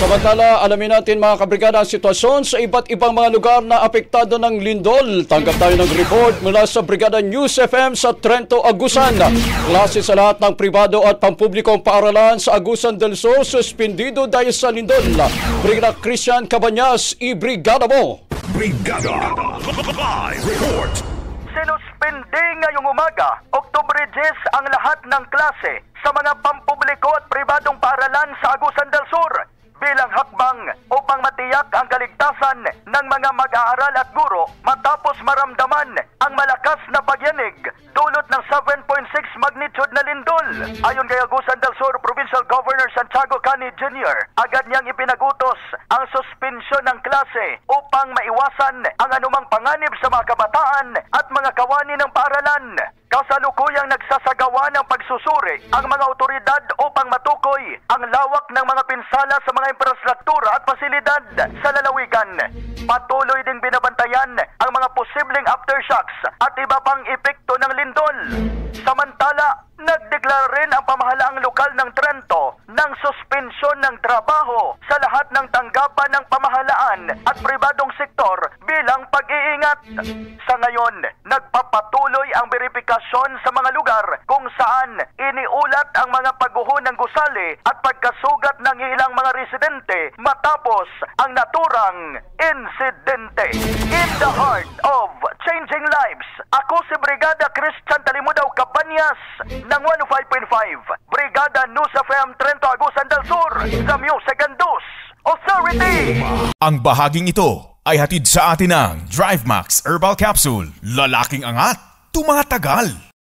Samantala, alamin natin mga kabrigada ang sitwasyon sa iba't ibang mga lugar na apektado ng lindol. Tanggap tayo ng report mula sa Brigada News FM sa Trento, Agusan. Klase sa lahat ng pribado at pampublikong paaralan sa Agusan del Sur suspendido dahil sa lindol. Brigada Christian Cabanyas, i-brigada mo! Brigada Live Report. Sinuspindi ngayong umaga, Oktubre 10, ang lahat ng klase sa mga pampubliko at pribadong paaralan sa Agusan del Sur bilang hakbang upang matiyak ang kaligtasan ng mga mag-aaral at guro matapos maramdaman ang malakas na pagyanig dulot ng 7.6 magnitude na lindol. Ayon kay Agusan del Sur Provincial Governor Santiago Cani Jr., agad niyang ipinagutos ang suspensyon ng klase upang maiwasan ang anumang panganib sa mga kabataan at mga kawani ng paaralan. Kasalukuyang nagsasagawa ng pagsusuri ang mga otoridad upang matukoy ang lawak ng mga pinsala sa mga infrastruktura at pasilidad sa lalawigan. Patuloy ding binabantayan ang mga posibleng aftershocks at iba pang epekto ng lindol. Samantala, nagdeklara rin ang pamahalaang lokal ng Trento ng suspensyon ng trabaho sa lahat ng tanggapan ng pamahalaan at pribadong sektor bilang pag-iingat. Sa ngayon, nagpapatuloy ang verifikasyon sa mga lugar kung saan iniulat ang mga pagguho ng gusali at pagkasugat ng ilang mga residente matapos ang naturang insidente. In the heart of changing lives, ako si Brigada Christian Talimudaw Cabanyas ng 105.5 Brigada News FM Trento, Agusan del Sur, the Music and News Authority. Ang bahaging ito ay hatid sa atin ng DriveMax Herbal Capsule. Lalaking angat, tumatagal.